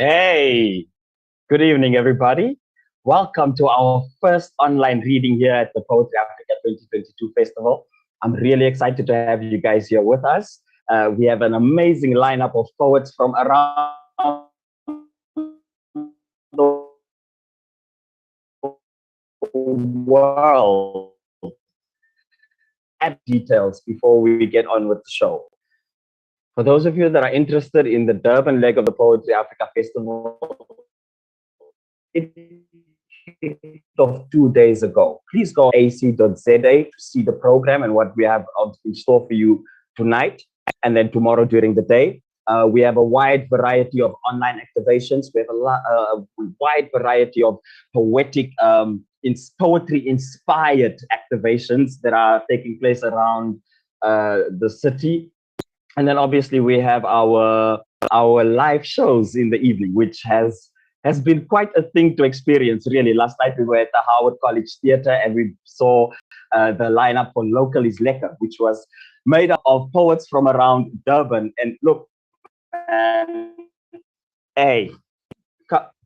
Hey, good evening, everybody. Welcome to our first online reading here at the Poetry Africa 2022 Festival. I'm really excited to have you guys here with us. We have an amazing lineup of poets from around the world. Add details before we get on with the show. For those of you that are interested in the Durban leg of the Poetry Africa Festival, it of 2 days ago. Please go ac.za to see the program and what we have in store for you tonight and then tomorrow during the day. We have a wide variety of online activations. We have a wide variety of poetic, poetry-inspired activations that are taking place around the city. And then obviously we have our live shows in the evening, which has has been quite a thing to experience, really. Last night we were at the Howard College Theatre and we saw the lineup for Local is Lekker, which was made up of poets from around Durban. And look, man, hey,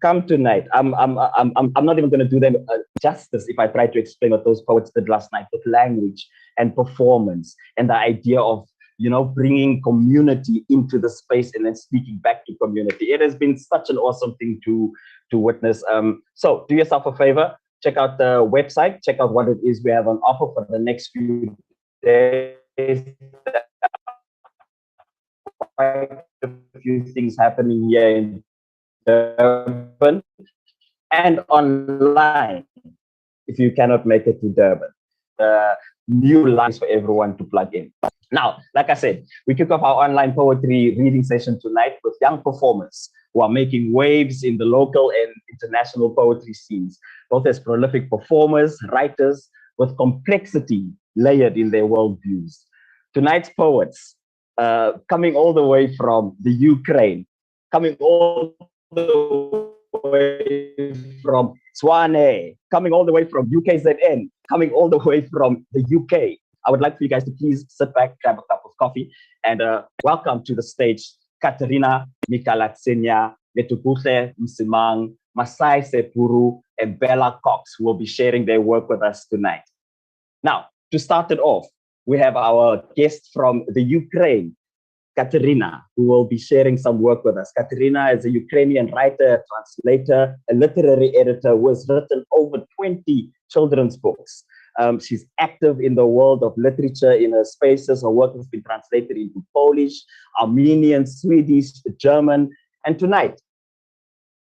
come tonight. I'm not even going to do them justice if I try to explain what those poets did last night with language and performance and the idea of, you know, bringing community into the space and then speaking back to community. It has been such an awesome thing to witness. So do yourself a favor, check out the website, check out what it is we have on offer for the next few days. Quite a few things happening here in Durban and online if you cannot make it to Durban. The new lines for everyone to plug in. Now, like I said, we kick off our online poetry reading session tonight with young performers who are making waves in the local and international poetry scenes, both as prolific performers, writers, with complexity layered in their worldviews. Tonight's poets, coming all the way from the Ukraine, coming all the way from Swane, coming all the way from UKZN, coming all the way from the UK. I would like for you guys to please sit back, grab a cup of coffee, and welcome to the stage Katerina Mikalatsenya, Letukuhle Msimang, Masai Sepuru, and Bella Cox, who will be sharing their work with us tonight. Now, to start it off, we have our guest from the Ukraine, Katerina, who will be sharing some work with us. Katerina is a Ukrainian writer, translator, a literary editor who has written over 20 children's books. She's active in the world of literature in her spaces. Her work has been translated into Polish, Armenian, Swedish, German, and tonight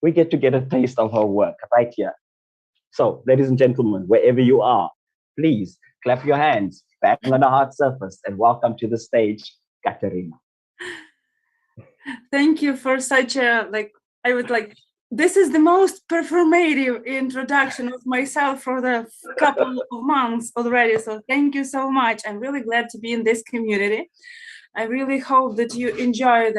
we get to get a taste of her work right here. So, ladies and gentlemen, wherever you are, please clap your hands, bang on the hard surface, and welcome to the stage, Katerina. Thank you for such a, this is the most performative introduction of myself for the couple of months already. So thank you so much. I'm really glad to be in this community. I really hope that you enjoy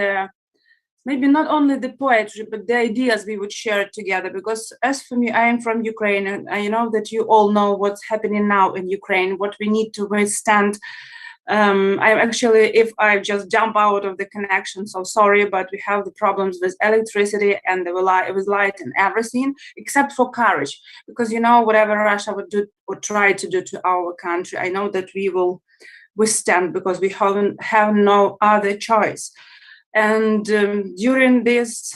maybe not only the poetry, but the ideas we would share together. Because as for me, I am from Ukraine, and I know that you all know what's happening now in Ukraine, what we need to withstand. I actually, if I just jump out of the connection, so sorry, but we have the problems with electricity and with light and everything, except for courage. Because, you know, whatever Russia would do or try to do to our country, I know that we will withstand because we have no other choice. And during this,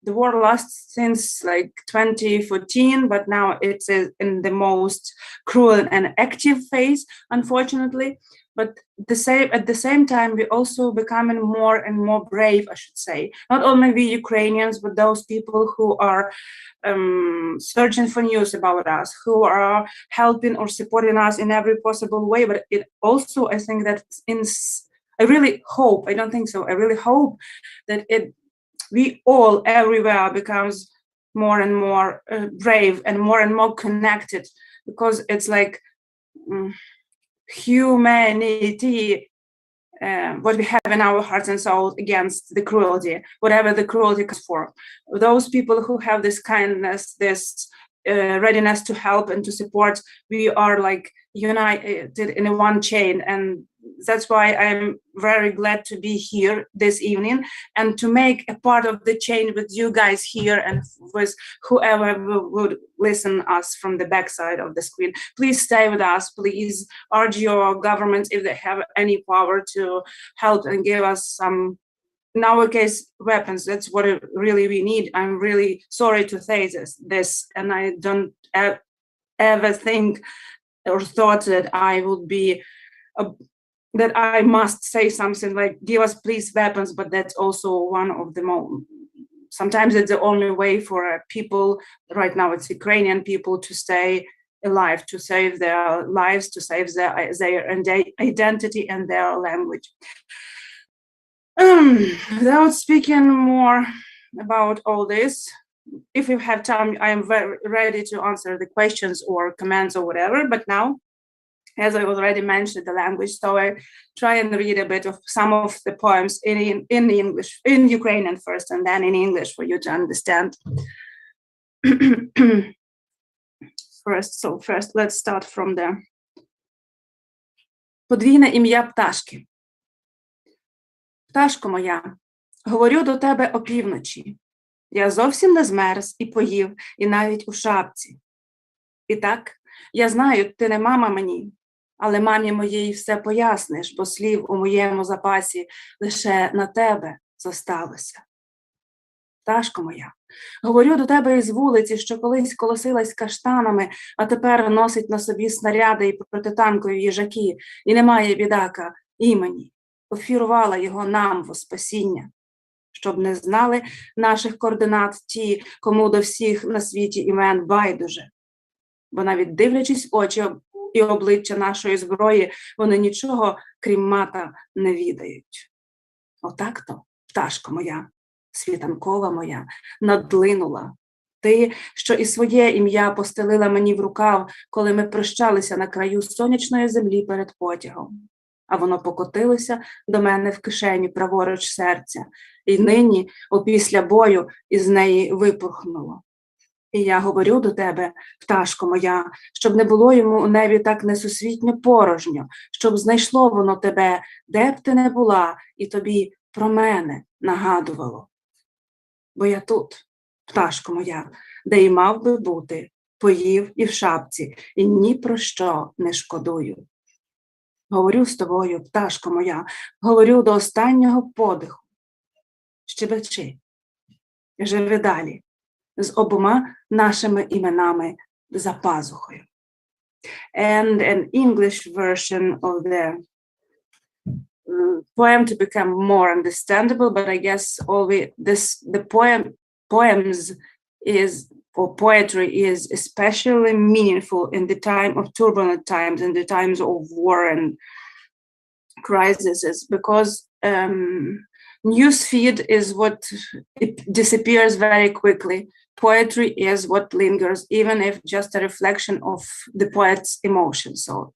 the war lasts since like 2014, but now it's in the most cruel and active phase, unfortunately. But at the same time, we also becoming more and more brave, I should say. Not only we Ukrainians, but those people who are searching for news about us, who are helping or supporting us in every possible way. But it also, I think that I really hope, I don't think so, I really hope that we all everywhere becomes more and more brave and more connected, because it's like humanity, what we have in our hearts and souls against the cruelty, whatever the cruelty comes for. Those people who have this kindness, this readiness to help and to support, we are like united in one chain. And that's why I'm very glad to be here this evening and to make a part of the chain with you guys here and with whoever would listen us from the backside of the screen. Please stay with us. Please urge your governments, if they have any power, to help and give us some, in our case, weapons. That's what really we need. I'm really sorry to say this, and I don't ever think or thought that I would be that I must say something like, give us please weapons, but that's also one of the most, sometimes it's the only way for people, right now it's Ukrainian people, to stay alive, to save their lives, to save their identity and their language. Without speaking more about all this, if you have time, I am very ready to answer the questions or comments or whatever, but now, as I already mentioned the language, so I try and read a bit of some of the poems in English, in Ukrainian first, and then in English for you to understand. First, let's start from there. Подвійне ім'я пташки. Пташко моя, говорю до тебе опівночі. Я зовсім не змерз і поїв, і навіть у шапці. І так, я знаю, ти не мама мені, але мамі моїй все поясниш, бо слів у моєму запасі лише на тебе зосталося. Пташко моя, говорю до тебе із вулиці, що колись колосилась каштанами, а тепер носить на собі снаряди і протитанкові їжаки, і немає бідака імені. Офірувала його нам во спасіння, щоб не знали наших координат ті, кому до всіх на світі імен байдуже. Бо навіть дивлячись очі і обличчя нашої зброї, вони нічого, крім мата, не відають. Отак-то, пташко моя, світанкова моя, надлинула. Ти, що і своє ім'я постелила мені в рукав, коли ми прощалися на краю сонячної землі перед потягом. А воно покотилося до мене в кишені праворуч серця, і нині, опісля бою, із неї випорхнуло. І я говорю до тебе, пташко моя, щоб не було йому у небі так несусвітньо порожньо, щоб знайшло воно тебе, де б ти не була, і тобі про мене нагадувало. Бо я тут, пташко моя, де й мав би бути, поїв і в шапці, і ні про що не шкодую. Говорю з тобою, пташко моя, говорю до останнього подиху. Щебечи, живи далі, з обома нашими іменами за пазухою. And an English version of the poem to become more understandable, but I guess the poems is, or poetry is especially meaningful in the time of turbulent times, in the times of war and crises, because newsfeed is what it disappears very quickly. Poetry is what lingers, even if just a reflection of the poet's emotions. So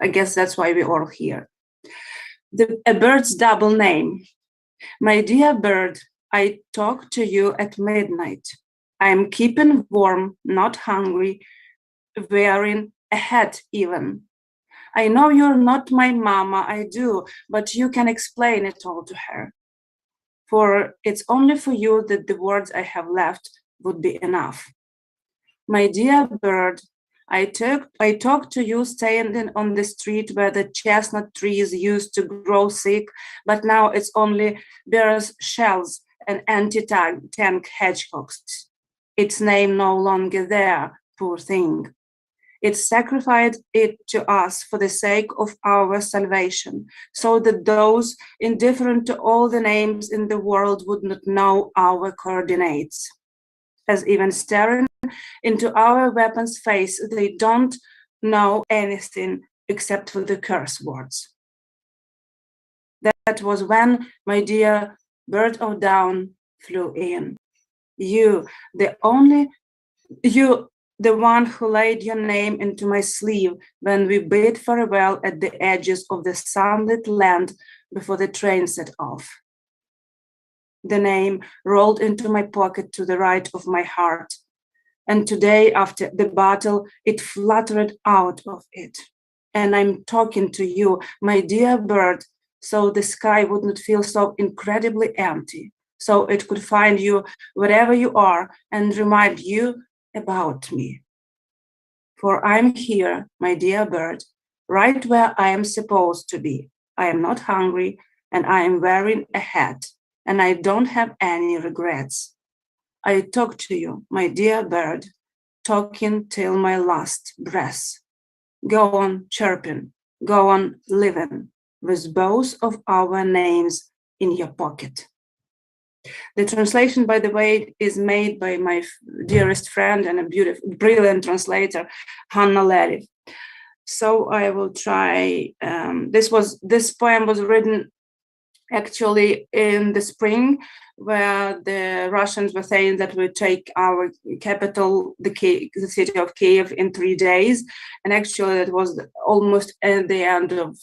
I guess that's why we're all here. A bird's double name. My dear bird, I talk to you at midnight. I am keeping warm, not hungry, wearing a hat even. I know you're not my mama, I do, but you can explain it all to her. For it's only for you that the words I have left would be enough. My dear bird, I talk to you standing on the street where the chestnut trees used to grow thick, but now it's only bears' shells and anti-tank hedgehogs. Its name no longer there, poor thing. It sacrificed it to us for the sake of our salvation, so that those indifferent to all the names in the world would not know our coordinates. As even staring into our weapon's face, they don't know anything except for the curse words. That was when my dear bird of down flew in. You, the one who laid your name into my sleeve when we bid farewell at the edges of the sunlit land before the train set off. The name rolled into my pocket to the right of my heart, and today, after the battle, it fluttered out of it. And I'm talking to you, my dear bird, so the sky would not feel so incredibly empty, so it could find you wherever you are and remind you about me. For I'm here, my dear bird, right where I am supposed to be. I am not hungry, and I am wearing a hat, and I don't have any regrets. I talk to you, my dear bird, talking till my last breath. Go on chirping, go on living, with both of our names in your pocket. The translation, by the way, is made by my dearest friend and a beautiful, brilliant translator, Hanna Leriv. So I will try. This poem was written actually in the spring, where the Russians were saying that we take our capital, the city of Kiev, in 3 days, and actually it was almost at the end of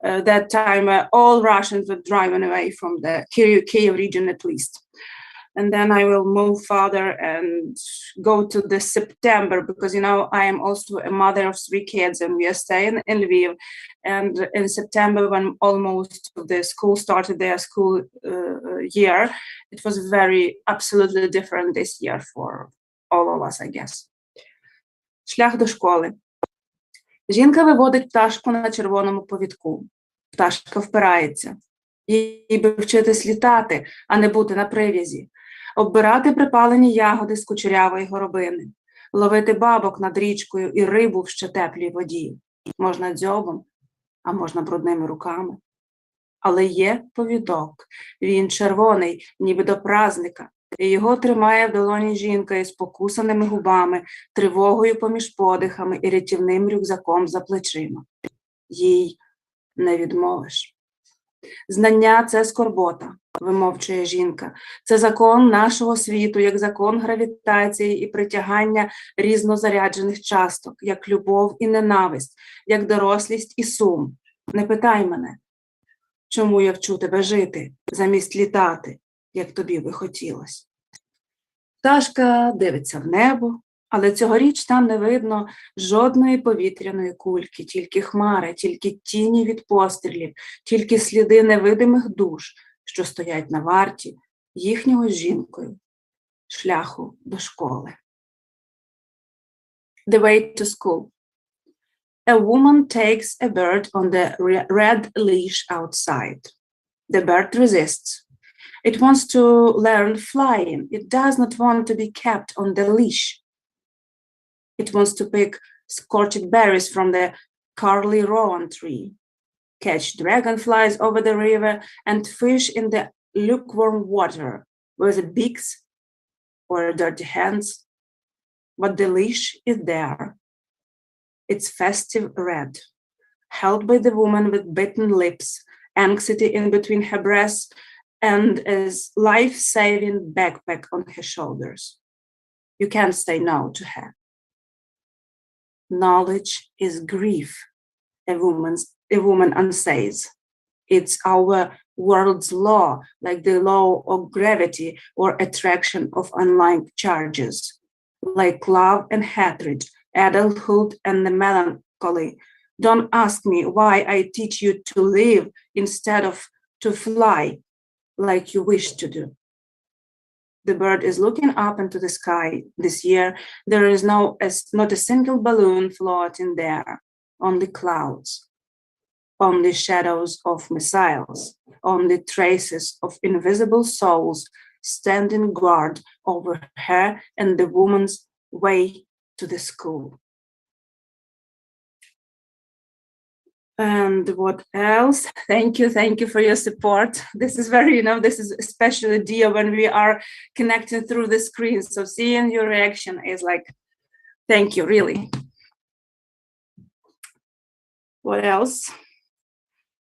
that time all Russians were driving away from the Kiev region, at least. and then I will move further and go to the September, because, you know, I am also a mother of 3 kids and we are staying in Lviv. And in September, when almost the school started their school year, it was very absolutely different this year for all of us, I guess. Шлях до школи. Жінка виводить пташку на червоному повідку. Пташка впирається. Їй би вчитись літати, а не бути на прив'язі. Оббирати припалені ягоди з кучерявої горобини. Ловити бабок над річкою і рибу в ще теплій воді. Можна дзьобом, а можна брудними руками. Але є повідок. Він червоний, ніби до празника. І його тримає в долоні жінка із покусаними губами, тривогою поміж подихами і рятівним рюкзаком за плечима. Їй не відмовиш. Знання – це скорбота, вимовчує жінка. Це закон нашого світу, як закон гравітації і притягання різнозаряджених часток, як любов і ненависть, як дорослість і сум. Не питай мене, чому я вчу тебе жити, замість літати, як тобі би хотілося. Пташка дивиться в небо, але цьогоріч там не видно жодної повітряної кульки, тільки хмари, тільки тіні від пострілів, тільки сліди невидимих душ, що стоять на варті їхнього з жінкою шляху до школи. The way to school. A woman takes a bird on the red leash outside. The bird resists. It wants to learn flying. It does not want to be kept on the leash. It wants to pick scorched berries from the curly rowan tree, catch dragonflies over the river, and fish in the lukewarm water with the beaks or dirty hands. But the leash is there. It's festive red, held by the woman with bitten lips, anxiety in between her breasts, and a life-saving backpack on her shoulders. You can't say no to her. Knowledge is grief, a woman unsays. It's our world's law, like the law of gravity or attraction of unlike charges, like love and hatred, adulthood and the melancholy. Don't ask me why I teach you to live instead of to fly, like you wish to do. The bird is looking up into the sky this year. There is not a single balloon floating there, only clouds, only shadows of missiles, only traces of invisible souls standing guard over her and the woman's way to the school. And what else? Thank you for your support. This is very, this is especially dear when we are connecting through the screen. So seeing your reaction is like, thank you, really. What else?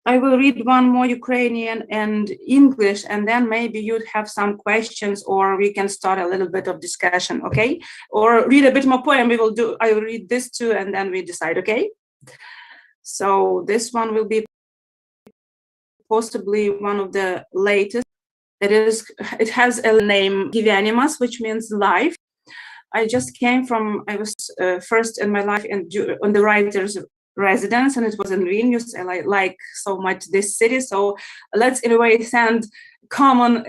I will read one more Ukrainian and English, and then maybe you'd have some questions, or we can start a little bit of discussion, okay? Or read a bit more poem. I will read this too, and then we decide, okay? So this one will be possibly one of the latest. It has a name Visionaries, which means life. I just came from, I was first in my life on the writer's residence, and it was in Vilnius. I like so much this city. So let's in a way send common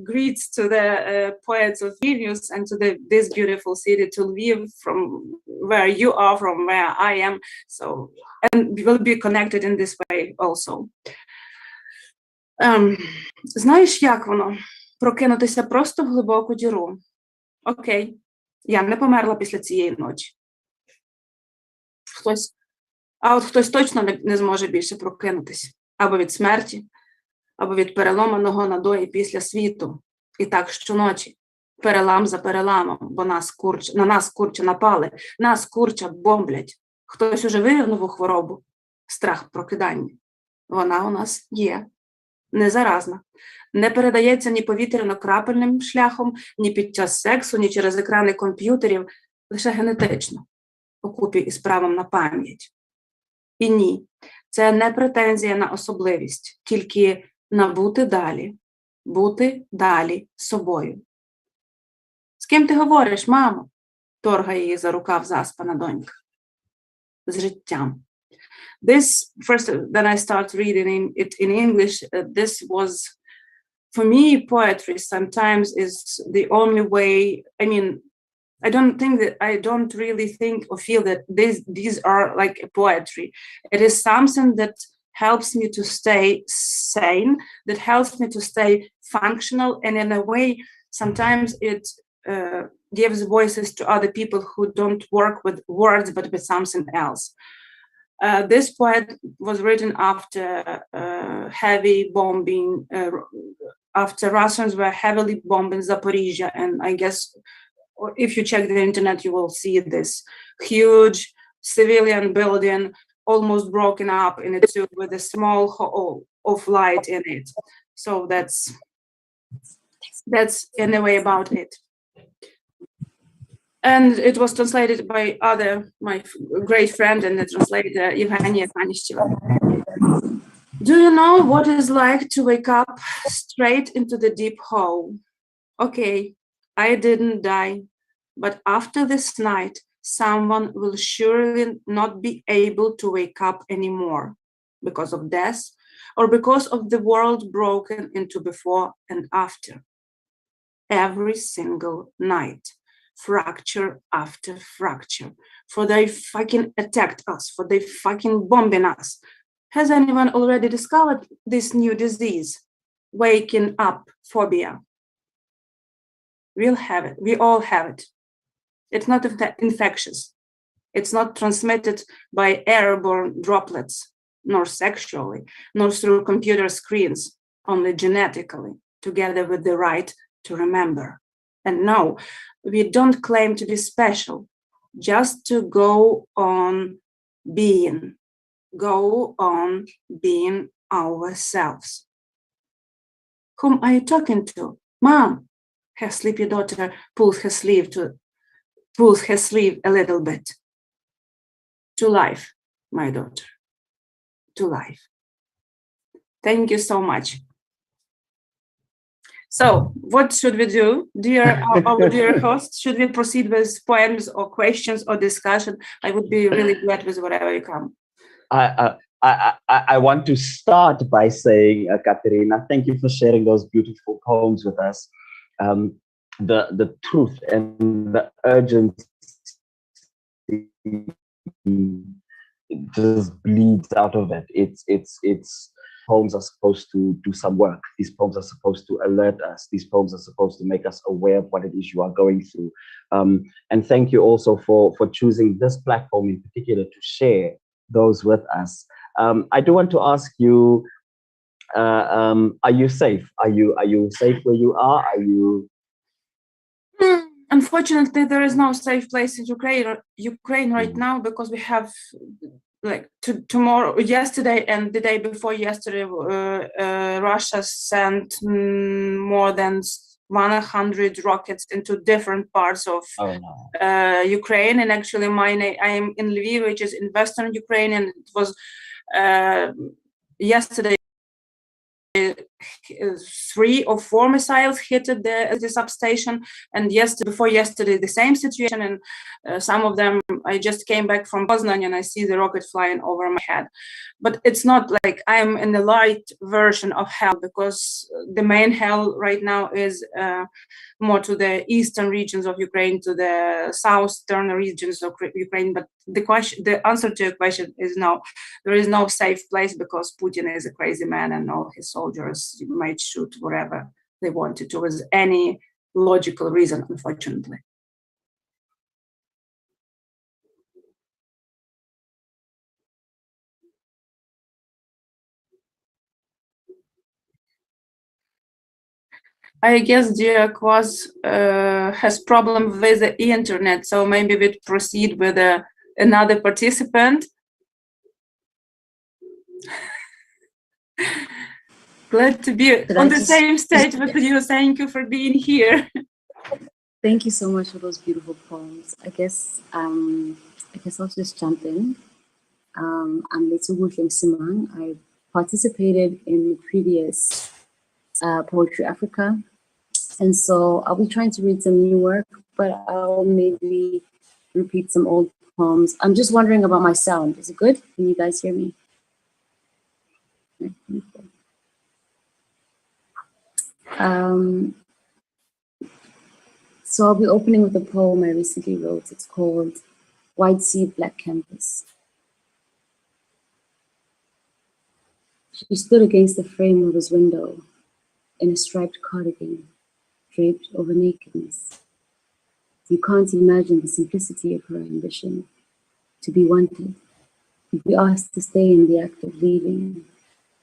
greets to the poets of Vilnius and to this beautiful city, to Lviv, from where you are, from where I am. So, and we will be connected in this way also. Знаєш, як воно? Прокинутися просто в глибоку діру. Окей, я не померла після цієї ночі. Хтось точно не зможе більше прокинутися. Або від смерті, або від переломаного на до і після світу. І так щоночі, перелам за переламом, бо на нас курча напали, нас курча бомблять. Хтось уже вивів нову хворобу, страх прокидання. Вона у нас є. Не заразна. Не передається ні повітряно-крапельним шляхом, ні під час сексу, ні через екрани комп'ютерів, лише генетично, укупі із правом на пам'ять. І ні, це не претензія на особливість, тільки на бути далі собою. ким ти говориш, мамо? Торгає її за рукав заспана донька. З життям. This first, then I start reading it in English. This was, for me, poetry sometimes is the only way. I mean, I don't really think or feel that these are like a poetry. It is something that helps me to stay sane, that helps me to stay functional, and in a way, sometimes it gives voices to other people who don't work with words but with something else. This poem was written after heavy bombing, after Russians were heavily bombing Zaporizhia, and I guess if you check the internet, you will see this huge civilian building almost broken up in it too, with a small hole of light in it. So that's in a way about it. And it was translated by my great friend and the translator, Evgenia Kanishcheva. Do you know what it's like to wake up straight into the deep hole? Okay, I didn't die, but after this night, someone will surely not be able to wake up anymore because of death or because of the world broken into before and after. Every single night. Fracture after fracture, for they fucking attacked us, for they fucking bombing us. Has anyone already discovered this new disease, waking up phobia? We'll have it. We all have it. It's not infectious. It's not transmitted by airborne droplets, nor sexually, nor through computer screens, only genetically, together with the right to remember. And no, we don't claim to be special, just to go on being ourselves. Whom are you talking to? Mom, her sleepy daughter pulls her sleeve a little bit. To life, my daughter, to life. Thank you so much. So, what should we do, our dear host? Should we proceed with poems or questions or discussion? I would be really glad with whatever you come. I want to start by saying, Katerina, thank you for sharing those beautiful poems with us. The truth and the urgency just bleeds out of it. It's poems are supposed to do some work. These poems are supposed to alert us. These poems are supposed to make us aware of what it is you are going through. And thank you also for choosing this platform in particular to share those with us. I do want to ask you, are you safe? Are you safe where you are? Are you? Unfortunately, there is no safe place in Ukraine right now, because we have yesterday and the day before yesterday, Russia sent more than 100 rockets into different parts of Ukraine. And actually, I am in Lviv, which is in Western Ukraine, and it was yesterday 3 or 4 missiles hit the substation, and before yesterday the same situation, and some of them, I just came back from Poznan and I see the rocket flying over my head. But it's not like I'm in the light version of hell, because the main hell right now is more to the eastern regions of Ukraine, to the southern regions of Ukraine. But the answer to your question is no. There is no safe place, because Putin is a crazy man and all his soldiers might shoot wherever they wanted to, with any logical reason, unfortunately. I guess dear Quaz has problem with the internet, so maybe we'd proceed with another participant. Glad to be on the same stage with you. Thank you for being here. Thank you so much for those beautiful poems. I guess I'll just jump in. I'm Letsugu Simang. I participated in the previous Poetry Africa And so I'll be trying to read some new work, but I'll maybe repeat some old poems. I'm just wondering about my sound. Is it good? Can you guys hear me? So I'll be opening with a poem I recently wrote. It's called White Sea, Black Canvas. She stood against the frame of his window in a striped cardigan draped over nakedness. You can't imagine the simplicity of her ambition to be wanted, to be asked to stay in the act of leaving,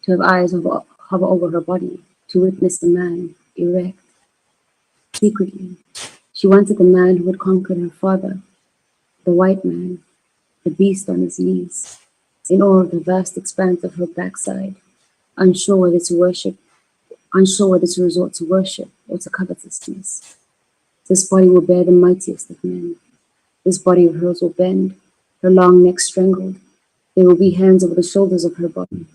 to have eyes hover over her body, to witness a man erect. Secretly, she wanted the man who had conquered her father, the white man, the beast on his knees, in awe of the vast expanse of her backside, unsure whether to resort to worship or to covetousness. This body will bear the mightiest of men. This body of hers will bend, her long neck strangled. There will be hands over the shoulders of her body,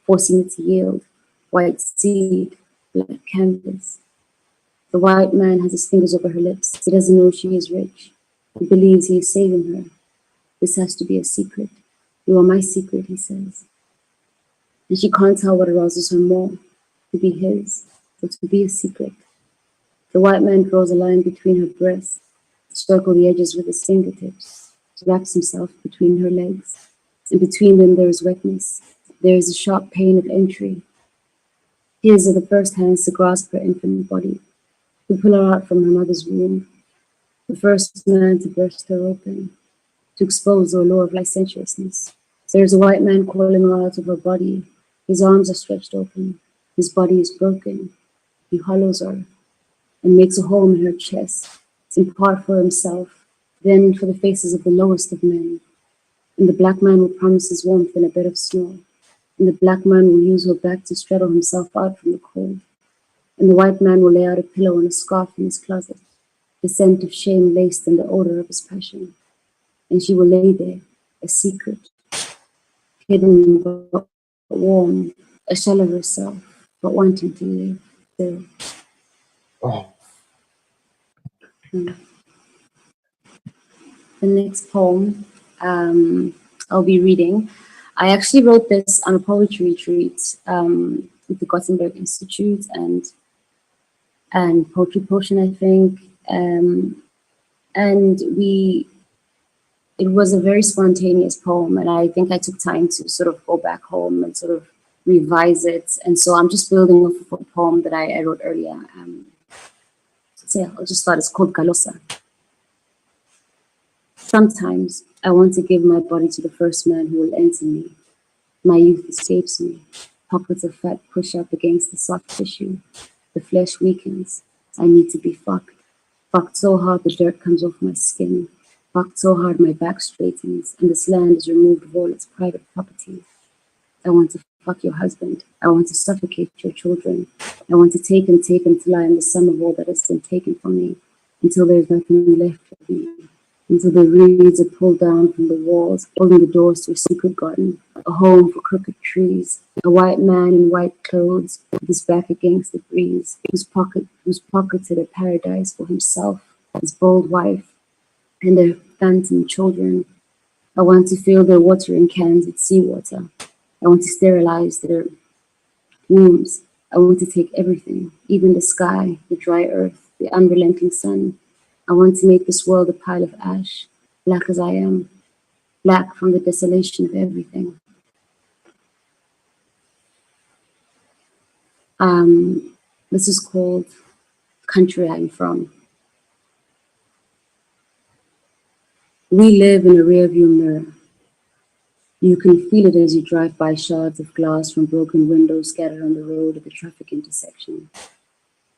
forcing it to yield. White seed, black canvas. The white man has his fingers over her lips. He doesn't know she is rich. He believes he is saving her. This has to be a secret. You are my secret, he says. And she can't tell what arouses her more, to be his, or to be a secret. The white man draws a line between her breasts, to circle the edges with his fingertips, wraps himself between her legs. In between them there is wetness. There is a sharp pain of entry. His are the first hands to grasp her infant body, to pull her out from her mother's womb. The first man to burst her open, to expose the allure of licentiousness. There is a white man calling her out of her body. His arms are stretched open. His body is broken. He hollows her and makes a hole in her chest, in part for himself, then for the faces of the lowest of men. And the black man will promise his warmth in a bed of snow. And the black man will use her back to straddle himself out from the cold. And the white man will lay out a pillow and a scarf in his closet, the scent of shame laced in the odor of his passion. And she will lay there, a secret, hidden but warm, a shell of herself, but wanting to live still. Oh. The next poem I'll be reading, I actually wrote this on a poetry retreat with the Gothenburg Institute and Poetry Potion, I think. And it was a very spontaneous poem, and I think I took time to sort of go back home and sort of revise it. And so I'm just building off of a poem that I wrote earlier. So yeah, I'll just start. It's called Galosa. Sometimes I want to give my body to the first man who will enter me. My youth escapes me. Pockets of fat push up against the soft tissue. The flesh weakens. I need to be fucked. Fucked so hard the dirt comes off my skin. Fucked so hard my back straightens and this land is removed of all its private property. I want to fuck your husband. I want to suffocate your children. I want to take until I am the sum of all that has been taken from me, until there is nothing left of me, until the reeds are pulled down from the walls, holding the doors to a secret garden, a home for crooked trees, a white man in white clothes with his back against the breeze, whose pocketed a paradise for himself, his bold wife, and their phantom children. I want to fill their watering cans with seawater. I want to sterilize their wombs. I want to take everything, even the sky, the dry earth, the unrelenting sun. I want to make this world a pile of ash, black as I am, black from the desolation of everything. This is called Country I'm From. We live in a rearview mirror. You can feel it as you drive by shards of glass from broken windows scattered on the road at the traffic intersection.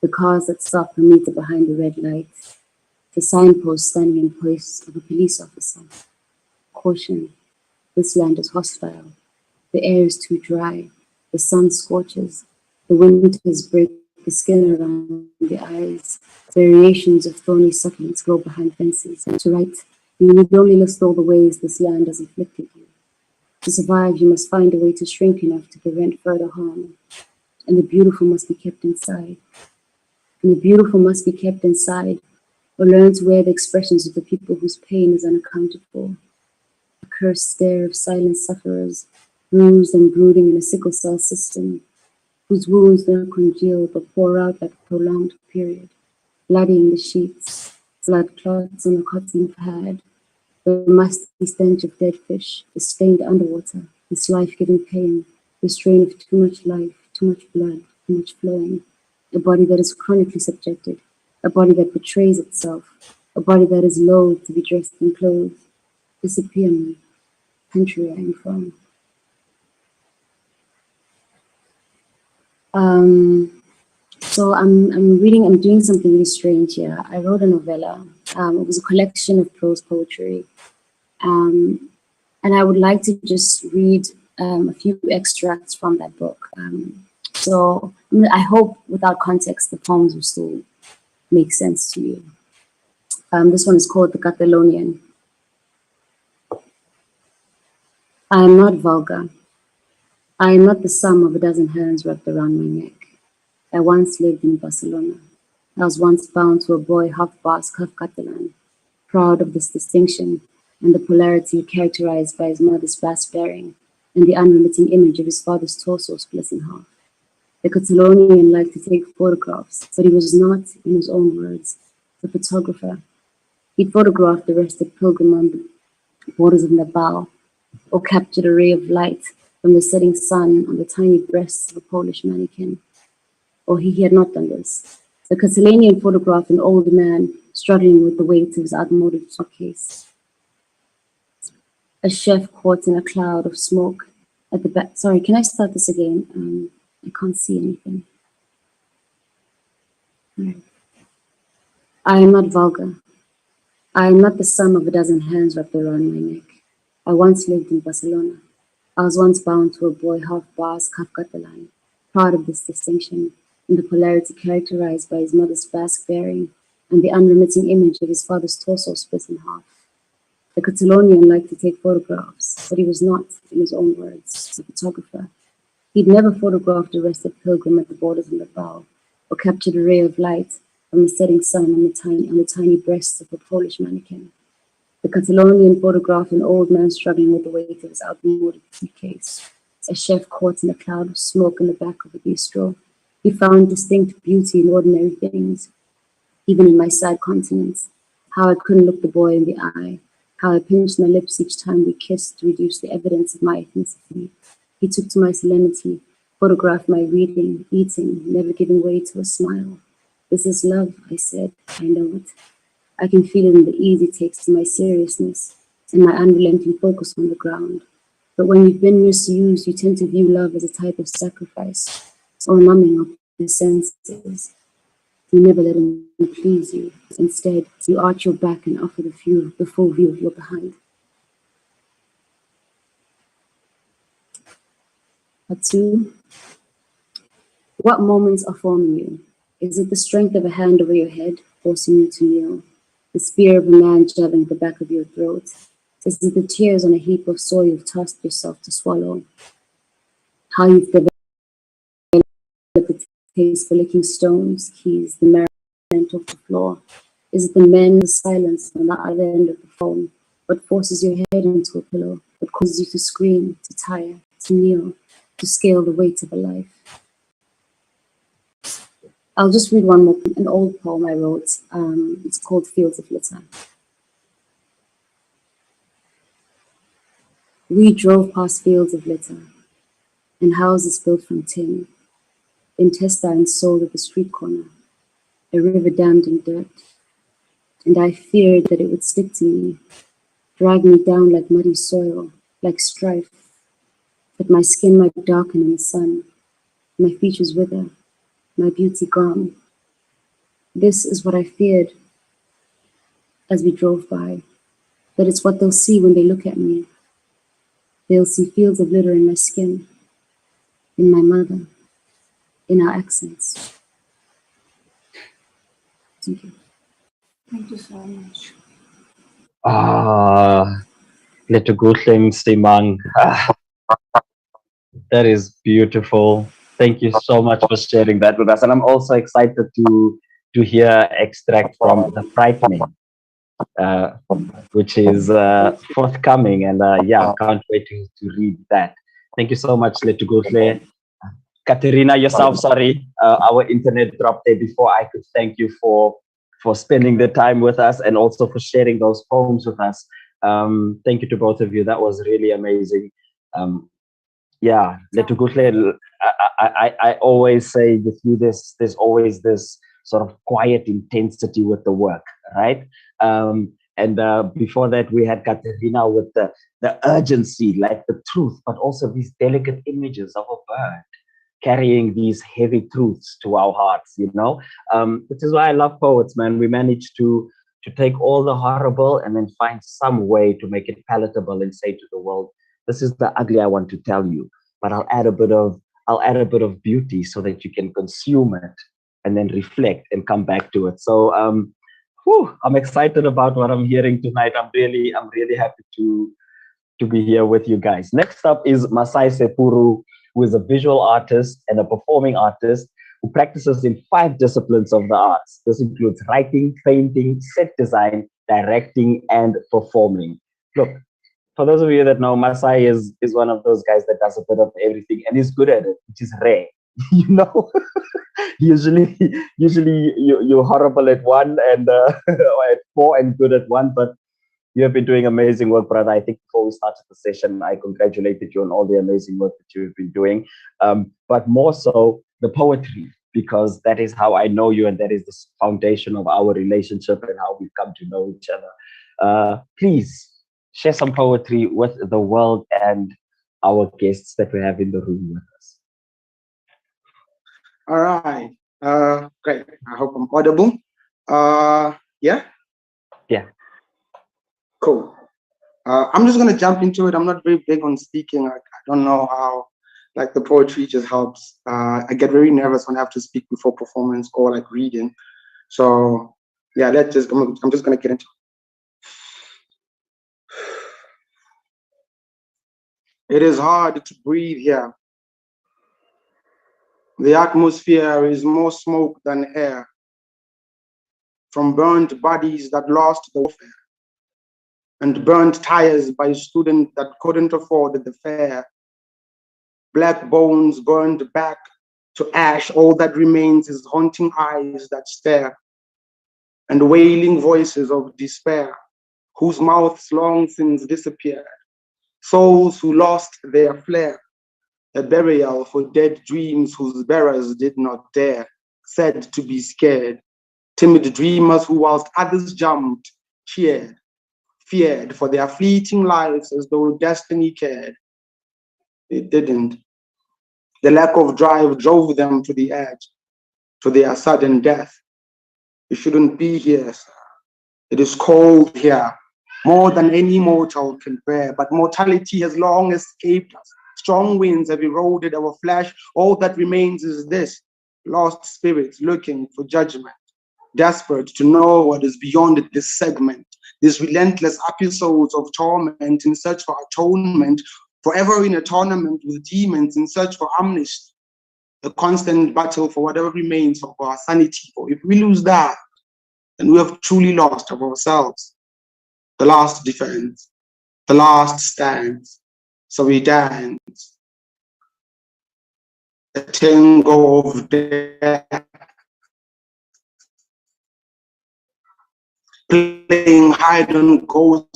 The cars that stop a meter behind the red light. The signpost standing in place of a police officer. Caution, this land is hostile. The air is too dry. The sun scorches. The winters break the skin around the eyes. Variations of thorny succulents grow behind fences. To right, you need only list all the ways this land has afflicted you. To survive, you must find a way to shrink enough to prevent further harm. And the beautiful must be kept inside. And the beautiful must be kept inside, or learn to wear the expressions of the people whose pain is unaccounted for. A cursed stare of silent sufferers, bruised and brooding in a sickle cell system, whose wounds don't congeal but pour out like a prolonged period, bloody in the sheets, blood clots on the cotton pad, the musty stench of dead fish, the stained underwater, this life-giving pain, the strain of too much life, too much blood, too much flowing, a body that is chronically subjected, a body that betrays itself, a body that is loath to be dressed in clothes. Disappear me, country I am from. So I'm doing something really strange here. I wrote a novella. It was a collection of prose poetry. And I would like to just read a few extracts from that book. So I hope without context, the poems will still make sense to you. This one is called The Catalonian. I am not vulgar. I am not the sum of a dozen hands wrapped around my neck. I once lived in Barcelona. I was once bound to a boy half Basque, half Catalan, proud of this distinction and the polarity characterized by his mother's Basque bearing and the unremitting image of his father's torso split in half. The Catalonian liked to take photographs, but he was not, in his own words, a photographer. He'd photographed the rested pilgrim on the borders of Nabal, or captured a ray of light from the setting sun on the tiny breasts of a Polish mannequin. Or he had not done this. The Catalanian photographed an old man struggling with the weight of his outmoded suitcase. A chef caught in a cloud of smoke at the back. Sorry, can I start this again? I can't see anything. Right. I am not vulgar. I am not the sum of a dozen hands wrapped around my neck. I once lived in Barcelona. I was once bound to a boy half Basque, half Catalan, proud of this distinction and the polarity characterized by his mother's Basque bearing and the unremitting image of his father's torso split in half. The Catalonian liked to take photographs, but he was not, in his own words, a photographer. He'd never photographed a rested pilgrim at the borders of Nabal, or captured a ray of light from the setting sun on the tiny breasts of a Polish mannequin. The Catalonian photographed an old man struggling with the weight of his outmoded suitcase. A chef caught in a cloud of smoke in the back of a bistro. He found distinct beauty in ordinary things, even in my sad continence. How I couldn't look the boy in the eye. How I pinched my lips each time we kissed to reduce the evidence of my ethnicity. He took to my solemnity, photographed my reading, eating, never giving way to a smile. This is love, I said. I know it. I can feel it in the ease it takes to my seriousness and my unrelenting focus on the ground. But when you've been misused, you tend to view love as a type of sacrifice or numbing of the senses. You never let him please you. Instead, you arch your back and offer the full view of your behind. Part 2. What moments are forming you? Is it the strength of a hand over your head, forcing you to kneel? The spear of a man jabbing at the back of your throat? Is it the tears on a heap of soil you've tasked yourself to swallow? How you've developed the taste for licking stones, keys, the merriment of the floor? Is it the men, the silence on the other end of the phone? What forces your head into a pillow? What causes you to scream, to tire, to kneel, to scale the weight of a life? I'll just read one more, an old poem I wrote. It's called Fields of Litter. We drove past fields of litter and houses built from tin, intestines sold at the street corner, a river dammed in dirt. And I feared that it would stick to me, drag me down like muddy soil, like strife, that my skin might darken in the sun, my features wither, my beauty gone. This is what I feared as we drove by, that it's what they'll see when they look at me. They'll see fields of litter in my skin, in my mother, in our accents. Thank you. Thank you so much. Letugutlem Stimang. That is beautiful. Thank you so much for sharing that with us. And I'm also excited to to hear extract from The Frightening, uh, which is forthcoming. And yeah, can't wait to read that. Thank you so much, Letugutle. Katerina, yourself, sorry, our internet dropped there before I could thank you for spending the time with us and also for sharing those poems with us. Thank you to both of you. That was really amazing. Yeah, Letugutle, I always say with you, there's always this sort of quiet intensity with the work, right? And before that, we had Katerina with the urgency, like the truth, but also these delicate images of a bird carrying these heavy truths to our hearts, you know, which is why I love poets, man. We manage to take all the horrible and then find some way to make it palatable and say to the world, this is the ugly I want to tell you, but I'll add a bit of beauty so that you can consume it and then reflect and come back to it. So I'm excited about what I'm hearing tonight. I'm really happy to be here with you guys. Next up is Masai Sepuru, who is a visual artist and a performing artist who practices in 5 disciplines of the arts. This includes writing, painting, set design, directing, and performing. Look, for those of you that know, Masai is one of those guys that does a bit of everything and is good at it, which is rare. You know, usually you're horrible at one and or at 4 and good at one, but you have been doing amazing work, brother. I think before we started the session, I congratulated you on all the amazing work that you've been doing. But more so the poetry, because that is how I know you and that is the foundation of our relationship and how we've come to know each other. Please share some poetry with the world and our guests that we have in the room with us. All right. Great. I hope I'm audible. Yeah? Yeah. Cool. I'm just going to jump into it. I'm not very big on speaking. I don't know how, like, the poetry just helps. I get very nervous when I have to speak before performance or like reading. So yeah, I'm just going to get into it. It is hard to breathe here. The atmosphere is more smoke than air, from burnt bodies that lost the warfare, and burnt tires by students that couldn't afford the fare. Black bones burned back to ash, all that remains is haunting eyes that stare, and wailing voices of despair, whose mouths long since disappeared. Souls who lost their flair, a burial for dead dreams whose bearers did not dare, said to be scared. Timid dreamers who, whilst others jumped, cheered, feared for their fleeting lives as though destiny cared. It didn't. The lack of drive drove them to the edge, to their sudden death. You shouldn't be here, sir. It is cold here, more than any mortal can bear, but mortality has long escaped us. Strong winds have eroded our flesh. All that remains is this, lost spirits looking for judgment, desperate to know what is beyond this segment, these relentless episodes of torment in search for atonement, forever in a tournament with demons in search for amnesty, a constant battle for whatever remains of our sanity. For if we lose that, then we have truly lost of ourselves. The last defense, the last stands, so we dance. A tango of death, playing hide and go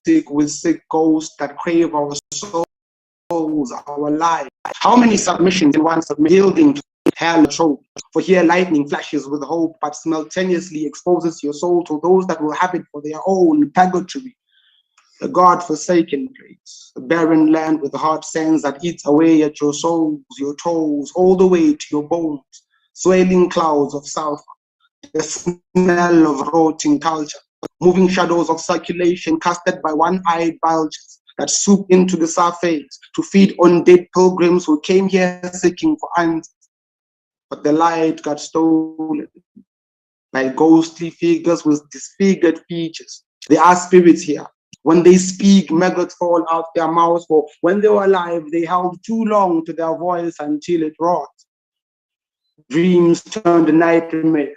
seek with sick ghosts that crave our souls, our life. How many submissions in one submission, yielding to hell trope? For here lightning flashes with hope, but simultaneously exposes your soul to those that will have it for their own purgatory. A God-forsaken place, a barren land with hard sands that eats away at your souls, your toes, all the way to your bones, swirling clouds of sulfur, the smell of rotting culture, moving shadows of circulation casted by one-eyed vultures that swoop into the surface to feed on dead pilgrims who came here seeking for answers. But the light got stolen by ghostly figures with disfigured features. There are spirits here. When they speak, maggots fall out their mouths, for when they were alive, they held too long to their voice until it rot. Dreams turned nightmare.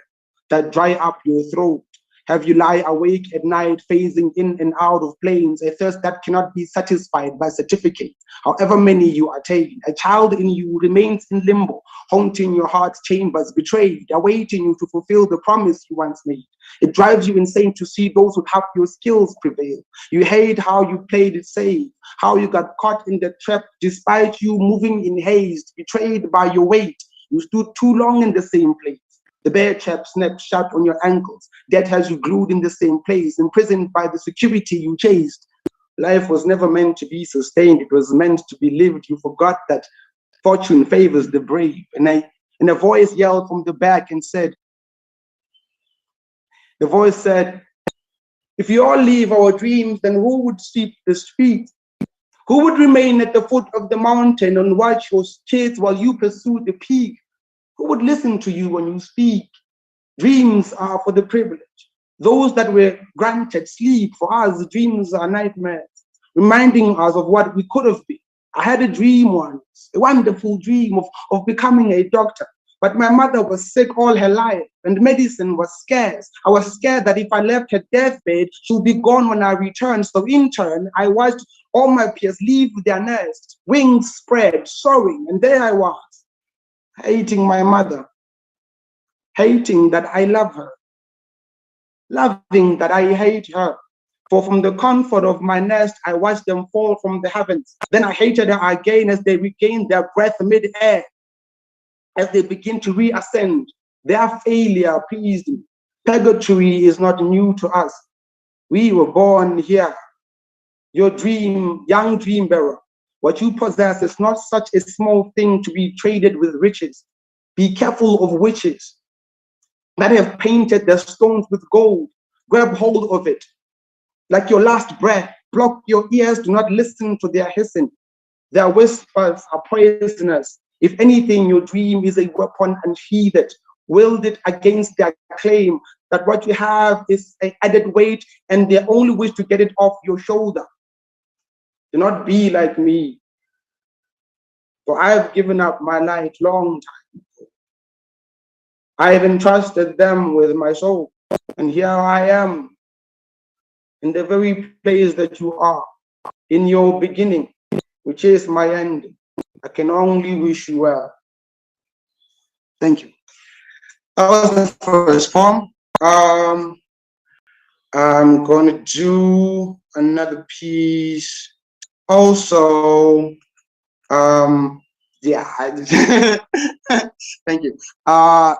that dry up your throat? Have you lie awake at night, phasing in and out of planes, a thirst that cannot be satisfied by certificate, however many you attain? A child in you remains in limbo, haunting your heart's chambers, betrayed, awaiting you to fulfill the promise you once made. It drives you insane to see those who have your skills prevail. You hate how you played it safe, how you got caught in the trap despite you moving in haste, betrayed by your weight. You stood too long in the same place. The bear trap snapped shut on your ankles. Death has you glued in the same place, imprisoned by the security you chased. Life was never meant to be sustained. It was meant to be lived. You forgot that fortune favors the brave. And a voice yelled from the back and said, the voice said, if you all leave our dreams, then who would sweep the streets? Who would remain at the foot of the mountain and watch your kids while you pursue the peak? Who would listen to you when you speak? Dreams are for the privileged, those that were granted sleep. For us, dreams are nightmares, reminding us of what we could have been. I had a dream once, a wonderful dream of becoming a doctor. But my mother was sick all her life, and medicine was scarce. I was scared that if I left her deathbed, she would be gone when I returned. So in turn, I watched all my peers leave their nests, wings spread, soaring, and there I was, hating my mother, hating that I love her, loving that I hate her. For from the comfort of my nest, I watched them fall from the heavens. Then I hated her again as they regained their breath mid-air. As they begin to reascend, their failure pleased me. Purgatory is not new to us. We were born here. Your dream, young dream bearer, what you possess is not such a small thing to be traded with riches. Be careful of witches that have painted their stones with gold. Grab hold of it. Like your last breath, block your ears, do not listen to their hissing. Their whispers are poisonous. If anything, your dream is a weapon unsheathed, wield it against their claim that what you have is an added weight and they only wish to get it off your shoulder. Do not be like me, for I have given up my light long time ago. I have entrusted them with my soul, and here I am, in the very place that you are, in your beginning, which is my ending. I can only wish you well. Thank you. That was the first poem. I'm going to do another piece. Also, yeah. Thank you. All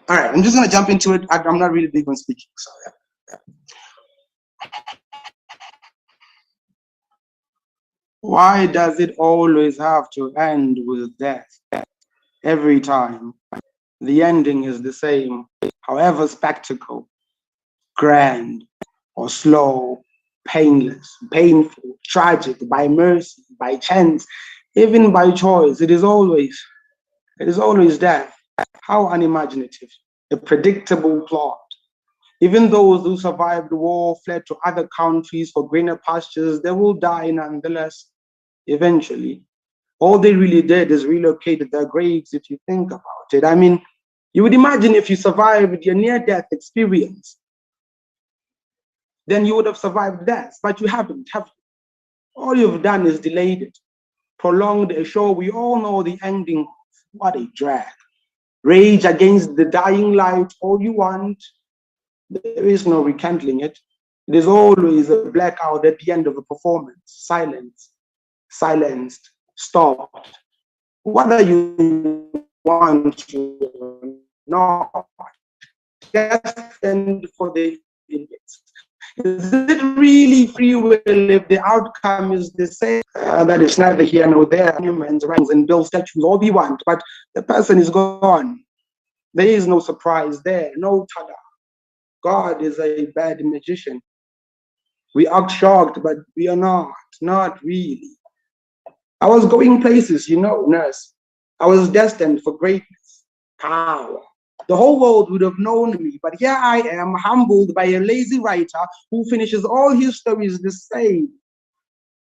right, I'm just going to jump into it. I'm not really big on speaking, so yeah. Why does it always have to end with death? Every time, the ending is the same, however spectacle, grand or slow, painless, painful, tragic, by mercy, by chance, even by choice. It is always death. How unimaginative, a predictable plot. Even those who survived the war, fled to other countries for greener pastures, they will die nonetheless. Eventually, all they really did is relocate their graves, if you think about it. I mean, you would imagine if you survived your near-death experience, then you would have survived death, but you haven't, have you? All you've done is delayed it, prolonged a show we all know the ending. What a drag. Rage against the dying light all you want. There is no rekindling it. It is always a blackout at the end of a performance. Silence. Silenced, stopped, whether you want to or not, destined for the idiots. Is it really free will if the outcome is the same? That is neither here nor there. Monuments, ranks, and build statues, all we want, but the person is gone. There is no surprise there, no tada. God is a bad magician. We act shocked, but we are not really. I was going places, you know, nurse. I was destined for greatness, power. The whole world would have known me, but here I am, humbled by a lazy writer who finishes all his stories the same.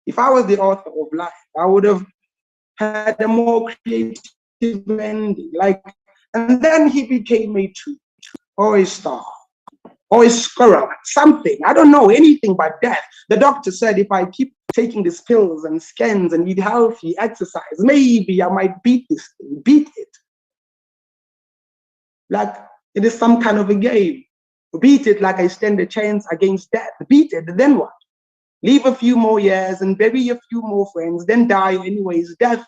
If I was the author of life, I would have had a more creative ending, like And then he became a tree, or a star, or a squirrel, something. I don't know anything but death. The doctor said if I keep taking these pills and scans and eat healthy, exercise, maybe I might beat this thing, beat it. Like it is some kind of a game. Beat it like I stand a chance against death. Beat it, then what? Live a few more years and bury a few more friends, then die anyways. Death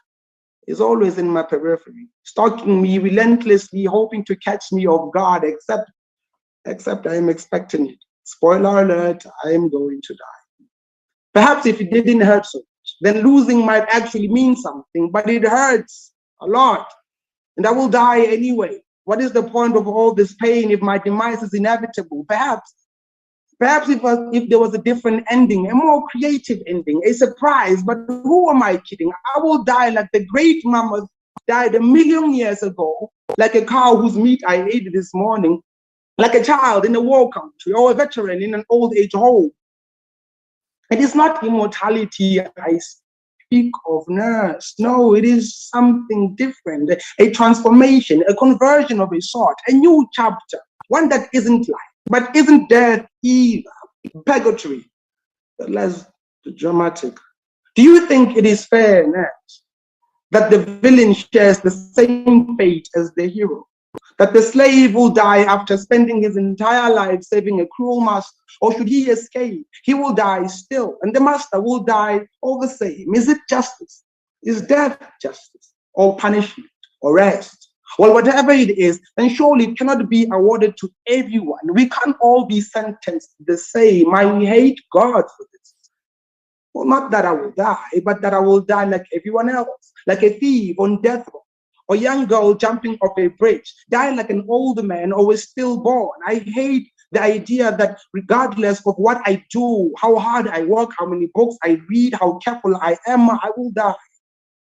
is always in my periphery, stalking me relentlessly, hoping to catch me off guard, except I am expecting it. Spoiler alert, I am going to die. Perhaps if it didn't hurt so much, then losing might actually mean something, but it hurts a lot, and I will die anyway. What is the point of all this pain if my demise is inevitable? Perhaps if there was a different ending, a more creative ending, a surprise, but who am I kidding? I will die like the great mammoth died 1,000,000 years ago, like a cow whose meat I ate this morning, like a child in a war country, or a veteran in an old age home. It is not immortality I speak of, nurse. No, it is something different, a transformation, a conversion of a sort, a new chapter, one that isn't life, but isn't death either. Purgatory, less dramatic. Do you think it is fair, nurse, that the villain shares the same fate as the hero? That the slave will die after spending his entire life saving a cruel master? Or should he escape? He will die still, and the master will die all the same. Is it justice? Is death justice? Or punishment? Or rest? Well, whatever it is, then surely it cannot be awarded to everyone. We can't all be sentenced the same. I hate God for this. Well, not that I will die, but that I will die like everyone else, like a thief on death row, or a young girl jumping off a bridge, die like an older man or was stillborn. I hate the idea that regardless of what I do, how hard I work, how many books I read, how careful I am, I will die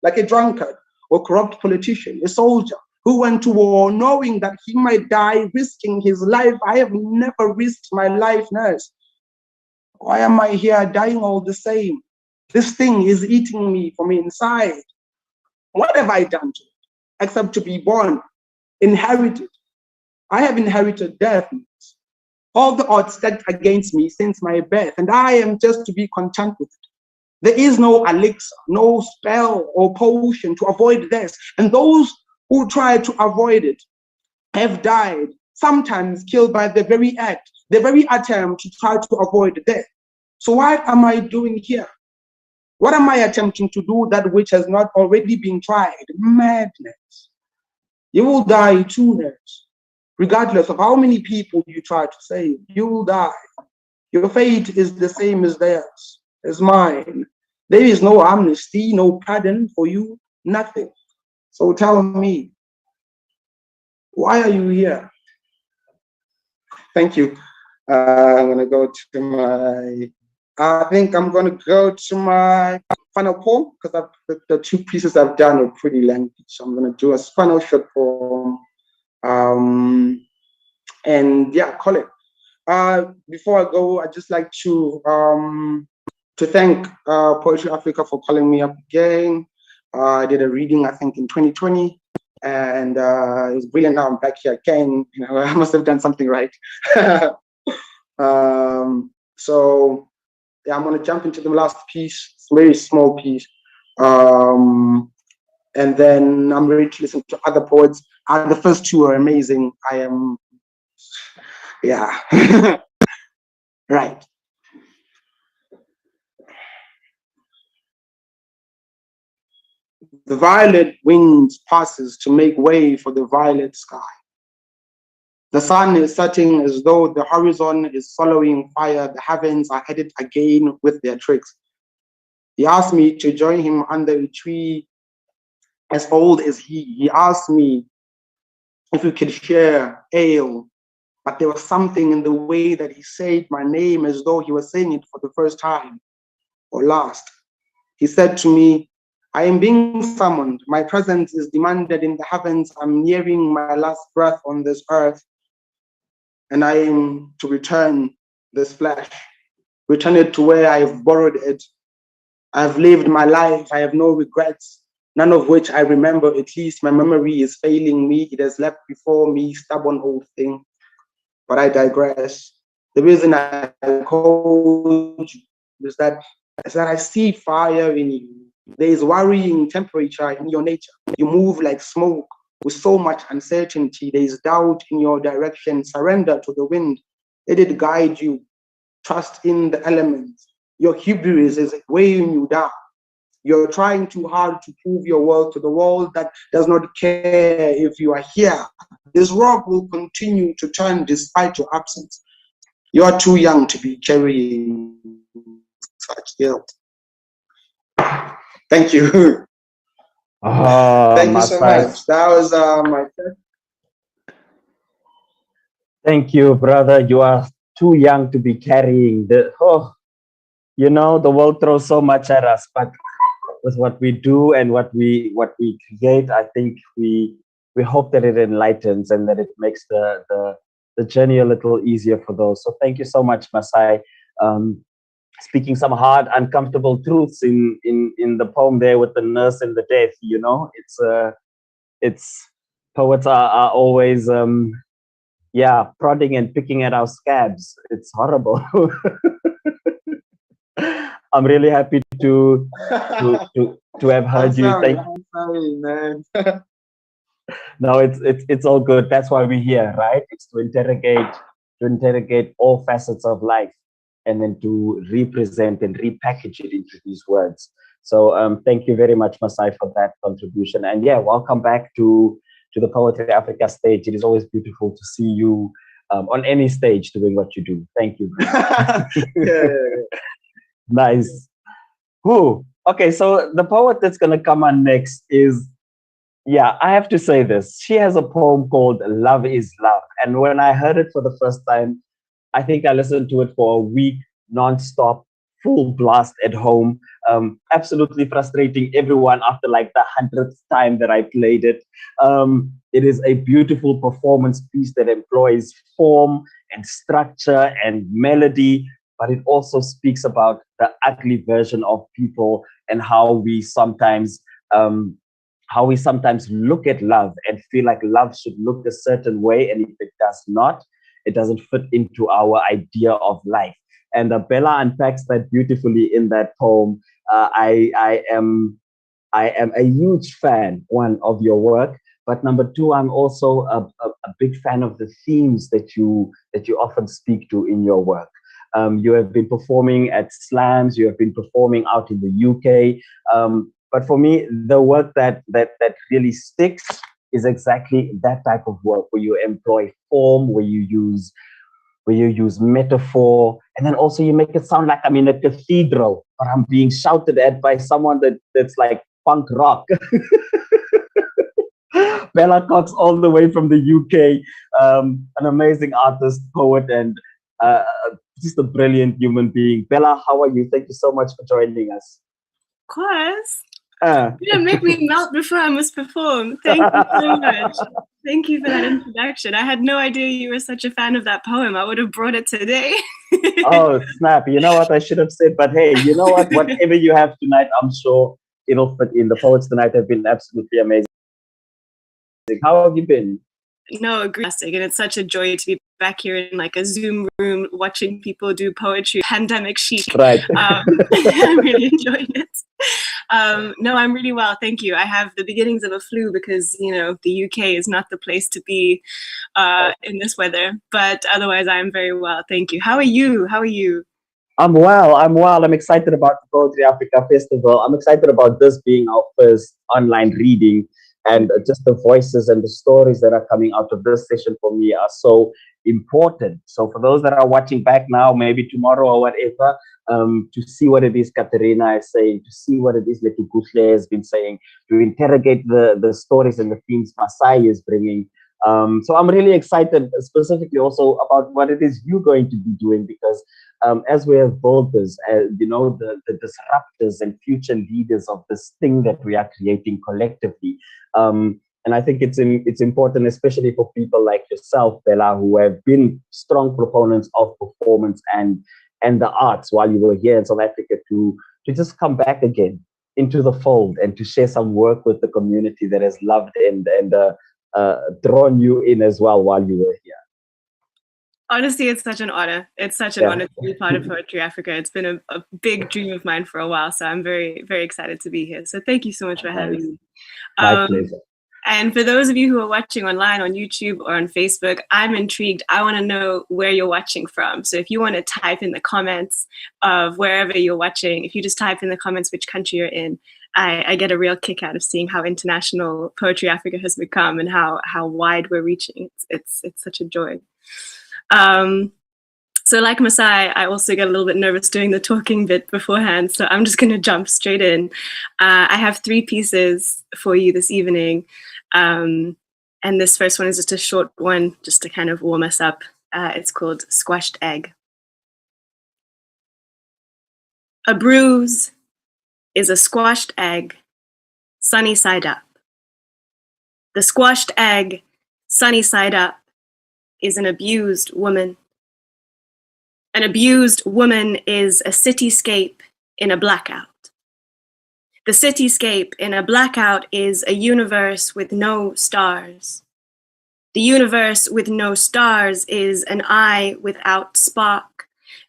like a drunkard or corrupt politician, a soldier who went to war knowing that he might die risking his life. I have never risked my life, nurse. Why am I here dying all the same? This thing is eating me from inside. What have I done to it except to be born, inherited? I have inherited death. All the odds stacked against me since my birth, and I am just to be content with it. There is no elixir, no spell or potion to avoid this, and those who try to avoid it have died, sometimes killed by the very act, the very attempt to try to avoid death. So what am I doing here? What am I attempting to do that which has not already been tried? Madness. You will die too, nurse. Regardless of how many people you try to save, you will die. Your fate is the same as theirs, as mine. There is no amnesty, no pardon for you, nothing. So tell me, why are you here? Thank you. I'm going to go to my, I think I'm going to go to my final poem, because the two pieces I've done are pretty lengthy. So I'm going to do a final short poem. And yeah, call it. Before I go, I'd just like to thank Poetry Africa for calling me up again. I did a reading, I think, in 2020, and it was brilliant. Now I'm back here again. You know, I must have done something right. So yeah, I'm gonna jump into the last piece. It's a very small piece, and then I'm ready to listen to other poets. The first two are amazing. I am, yeah, right. The violet wind passes to make way for the violet sky. The sun is setting as though the horizon is swallowing fire. The heavens are headed again with their tricks. He asked me to join him under a tree as old as he. He asked me if we could share ale, but there was something in the way that he said my name as though he was saying it for the first time or last. He said to me, I am being summoned. My presence is demanded in the heavens. I'm nearing my last breath on this earth, and I am to return this flesh, return it to where I've borrowed it. I've lived my life. I have no regrets. none of which I remember. At least my memory is failing me. It has left before me, stubborn old thing. But I digress. The reason I called you is that I see fire in you. There is worrying temperature in your nature. You move like smoke with so much uncertainty. There is doubt in your direction. Surrender to the wind. Let it guide you. Trust in the elements. Your hubris is weighing you down. You're trying too hard to prove your worth to the world that does not care if you are here. This rock will continue to turn despite your absence. You're too young to be carrying such guilt. Thank you. Oh, Thank you so Masai. much. That was my first. Thank you, brother. You are too young to be carrying the. Oh, you know, the world throws so much at us, but with what we do and what we create, I think we hope that it enlightens and that it makes the journey a little easier for those. So thank you so much, Masai. Speaking some hard, uncomfortable truths in the poem there with the nurse and the death. You know, it's poets are always prodding and picking at our scabs. It's horrible. I'm really happy to have heard you. I'm sorry, man. No, it's all good. That's why we're here, right? It's to interrogate all facets of life, and then to represent and repackage it into these words. So thank you very much, Masai, for that contribution. And yeah, welcome back to the Poetry Africa stage. It is always beautiful to see you on any stage doing what you do. Thank you. Yeah. Nice. Who? Okay, so the poet that's going to come on next is, yeah, I have to say this. She has a poem called Love is Love. And when I heard it for the first time, I think I listened to it for a week, nonstop, full blast at home. Absolutely frustrating everyone after like the 100th time that I played it. It is a beautiful performance piece that employs form and structure and melody, but it also speaks about the ugly version of people and how we sometimes look at love and feel like love should look a certain way, and if it does not, it doesn't fit into our idea of life. And Bella unpacks that beautifully in that poem. I am a huge fan, one, of your work, but number two, I'm also a big fan of the themes that you often speak to in your work. You have been performing at slams, you have been performing out in the UK. But for me, the work that really sticks is exactly that type of work where you employ form, where you use metaphor, and then also you make it sound like I'm in a cathedral or I'm being shouted at by someone that's like punk rock. Bella Cox, all the way from the UK, an amazing artist, poet, and just a brilliant human being. Bella, how are you? Thank you so much for joining us. Of course. You don't make me melt before I must perform. Thank you so much. Thank you for that introduction. I had no idea you were such a fan of that poem. I would have brought it today. Oh, snap. You know what I should have said? But hey, you know what? Whatever you have tonight, I'm sure it'll fit in. The poets tonight have been absolutely amazing. How have you been? No, fantastic. And it's such a joy to be back here in like a Zoom room watching people do poetry, pandemic chic. Right. I'm really enjoying it. No, I'm really well. Thank you. I have the beginnings of a flu because, you know, the UK is not the place to be in this weather. But otherwise, I'm very well. Thank you. How are you? How are you? I'm well. I'm excited about the Poetry Africa Festival. I'm excited about this being our first online reading. And just the voices and the stories that are coming out of this session for me are so important. So for those that are watching back now, maybe tomorrow or whatever, to see what it is Katerina is saying, to see what it is Letu Kushle has been saying, to interrogate the stories and the themes Masai is bringing. So I'm really excited, specifically also about what it is you're going to be doing, because as we have built this, you know, the disruptors and future leaders of this thing that we are creating collectively. And I think it's important, especially for people like yourself, Bella, who have been strong proponents of performance and the arts while you were here in South Africa, to just come back again into the fold and to share some work with the community that has loved and drawn you in as well while you were here. Honestly, it's such an honor. It's such an honor to be part of Poetry Africa. It's been a big dream of mine for a while, so I'm very, very excited to be here. So thank you so much for having me. My pleasure. And for those of you who are watching online on YouTube or on Facebook, I'm intrigued. I want to know where you're watching from. So if you want to type in the comments of wherever you're watching, if you just type in the comments which country you're in, I get a real kick out of seeing how international Poetry Africa has become and how wide we're reaching. It's such a joy. So like Masai, I also get a little bit nervous doing the talking bit beforehand, so I'm just going to jump straight in. I have 3 pieces for you this evening, and this first one is just a short one, just to kind of warm us up. It's called Squashed Egg. A bruise is a squashed egg, sunny side up. The squashed egg, sunny side up, is an abused woman. An abused woman is a cityscape in a blackout. The cityscape in a blackout is a universe with no stars. The universe with no stars is an eye without spark.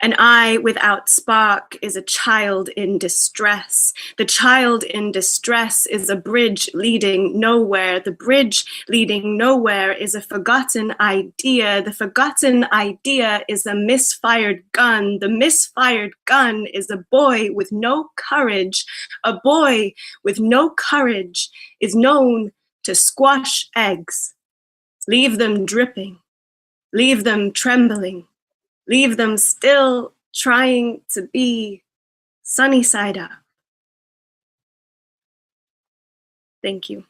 An eye without spark is a child in distress. The child in distress is a bridge leading nowhere. The bridge leading nowhere is a forgotten idea. The forgotten idea is a misfired gun. The misfired gun is a boy with no courage. A boy with no courage is known to squash eggs. Leave them dripping. Leave them trembling. Leave them still trying to be sunny side up. Thank you.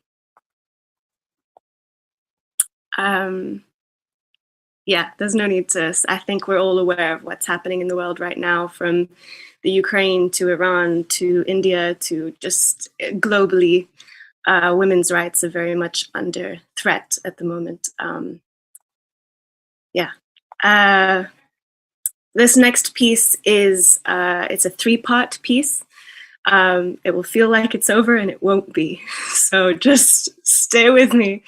Yeah, there's no need to, I think we're all aware of what's happening in the world right now, from the Ukraine to Iran to India to just globally. Women's rights are very much under threat at the moment. This next piece is, it's a 3-part piece. It will feel like it's over and it won't be. So just stay with me.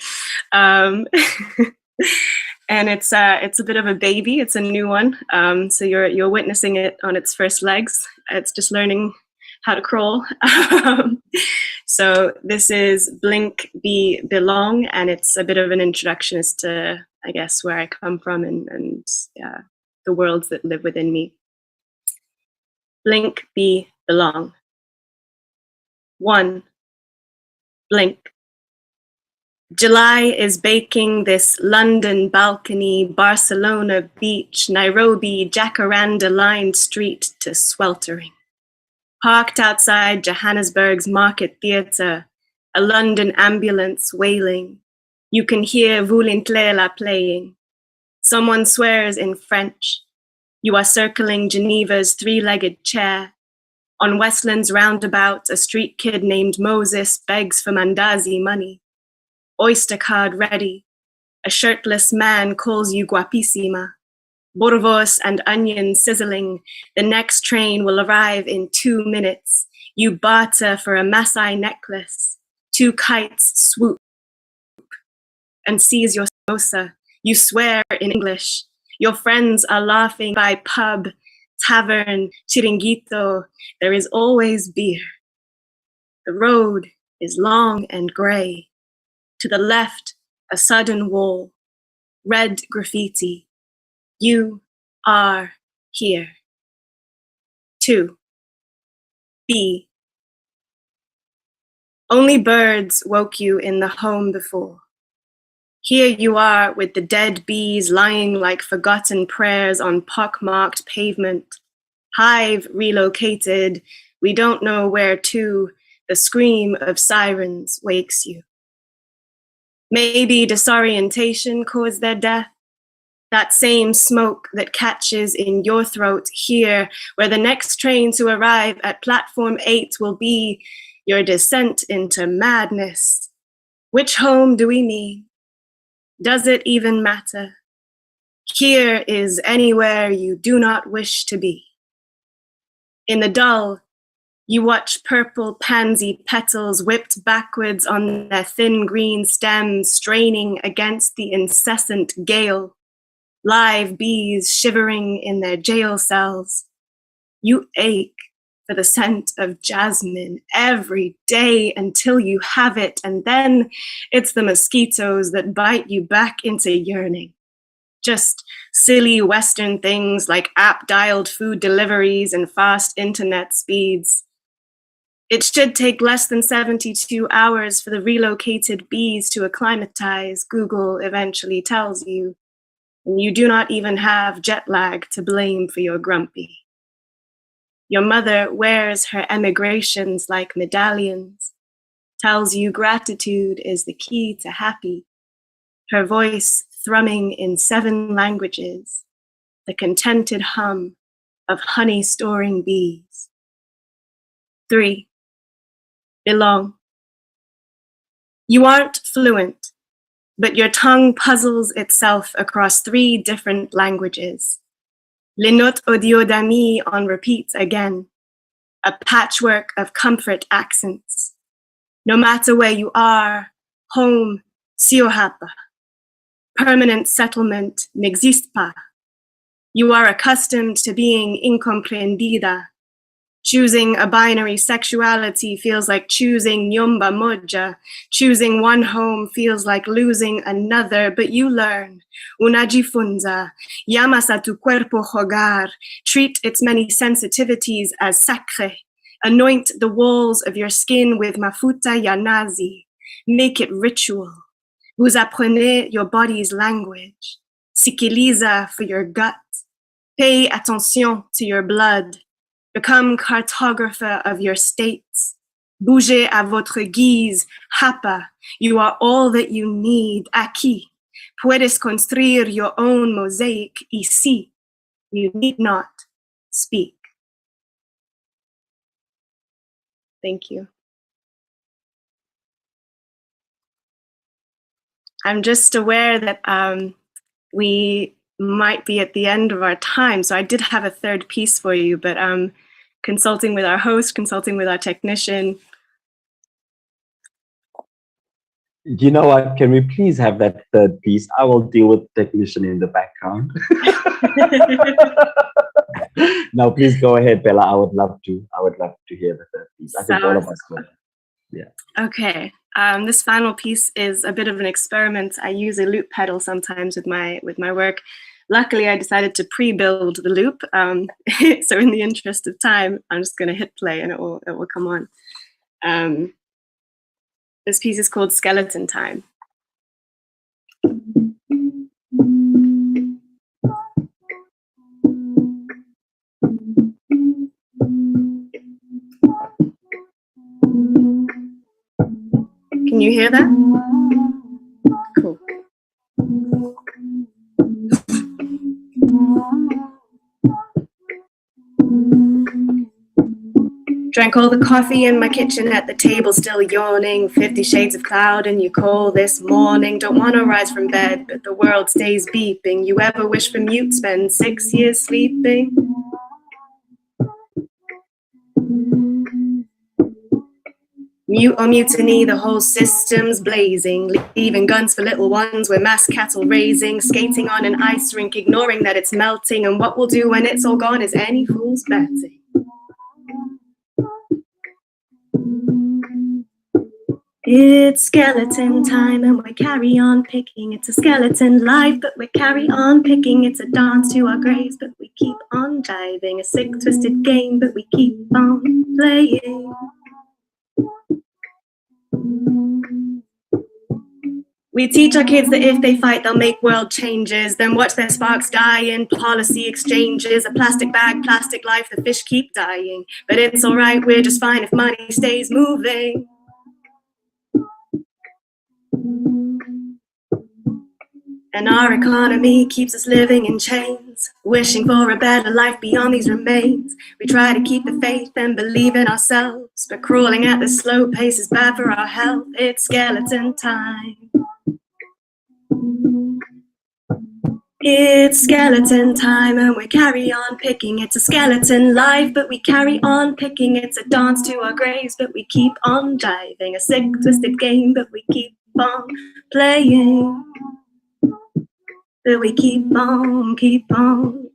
And it's a bit of a baby. It's a new one. So you're witnessing it on its first legs. It's just learning how to crawl. So this is Blink, Be, Belong, and it's a bit of an introduction as to, I guess, where I come from and the worlds that live within me. Blink, be, belong. 1. Blink. July is baking this London balcony, Barcelona beach, Nairobi, jacaranda-lined street to sweltering. Parked outside Johannesburg's Market Theatre, a London ambulance wailing. You can hear Vulintlela playing. Someone swears in French. You are circling Geneva's 3-legged chair. On Westland's roundabout, a street kid named Moses begs for Mandazi money. Oyster card ready. A shirtless man calls you guapissima. Bourvos and onions sizzling. The next train will arrive in 2 minutes. You barter for a Maasai necklace. 2 kites swoop and seize your samosa. You swear in English. Your friends are laughing by pub, tavern, chiringuito. There is always beer. The road is long and gray. To the left, a sudden wall. Red graffiti. You are here. 2. Be. Only birds woke you in the home before. Here you are with the dead bees lying like forgotten prayers on pockmarked pavement. Hive relocated. We don't know where to. The scream of sirens wakes you. Maybe disorientation caused their death. That same smoke that catches in your throat here, where the next train to arrive at platform 8 will be your descent into madness. Which home do we mean? Does it even matter? Here is anywhere you do not wish to be. In the dull, You watch purple pansy petals whipped backwards on their thin green stems, straining against the incessant gale. Live bees shivering in their jail cells. You ache for the scent of jasmine every day until you have it, and then it's the mosquitoes that bite you back into yearning. Just silly Western things like app-dialed food deliveries and fast internet speeds. It should take less than 72 hours for the relocated bees to acclimatize, Google eventually tells you. And you do not even have jet lag to blame for your grumpy. Your mother wears her emigrations like medallions, tells you gratitude is the key to happy. Her voice thrumming in 7 languages, the contented hum of honey-storing bees. 3. Belong. You aren't fluent, but your tongue puzzles itself across 3 different languages. Les notes audio d'amis on repeat again, a patchwork of comfort accents. No matter where you are, home, siohapa. Permanent settlement n'existe pas. You are accustomed to being incomprendida. Choosing a binary sexuality feels like choosing nyumba moja. Choosing one home feels like losing another, but you learn. Unajifunza, llamas a tu cuerpo hogar. Treat its many sensitivities as sacre. Anoint the walls of your skin with mafuta ya nazi. Make it ritual. Vous apprenez your body's language. Sikiliza for your gut. Pay attention to your blood. Become cartographer of your states. Bougez à votre guise. Hapa. You are all that you need. Aquí. Puedes construir your own mosaic. Ici. You need not speak. Thank you. I'm just aware that we might be at the end of our time, so I did have a third piece for you, but consulting with our host, consulting with our technician. You know what? Can we please have that third piece? I will deal with the technician in the background. Now, please go ahead, Bella. I would love to hear the third piece. I think all of us will. Yeah. Okay. This final piece is a bit of an experiment. I use a loop pedal sometimes with my work. Luckily, I decided to pre-build the loop. So in the interest of time, I'm just going to hit play and it will come on. This piece is called Skeleton Time. Can you hear that? Cool. Drank all the coffee in my kitchen at the table, still yawning. 50 shades of cloud and you call this morning. Don't want to rise from bed, but the world stays beeping. You ever wish for mute, spend 6 years sleeping? Mute or mutiny, the whole system's blazing. Leaving guns for little ones, we're mass cattle raising. Skating on an ice rink, ignoring that it's melting. And what we'll do when it's all gone is any fool's betting. It's skeleton time and we carry on picking. It's a skeleton life, but we carry on picking. It's a dance to our graves, but we keep on jiving. A sick, twisted game, but we keep on playing. We teach our kids that if they fight, they'll make world changes. Then watch their sparks die in policy exchanges. A plastic bag, plastic life, the fish keep dying. But it's all right, we're just fine if money stays moving. And our economy keeps us living in chains, wishing for a better life beyond these remains. We try to keep the faith and believe in ourselves, but crawling at this slow pace is bad for our health. It's skeleton time. It's skeleton time and we carry on picking. It's a skeleton life, but we carry on picking. It's a dance to our graves, but we keep on jiving. A sick, twisted game, but we keep on playing. But we keep on, keep on,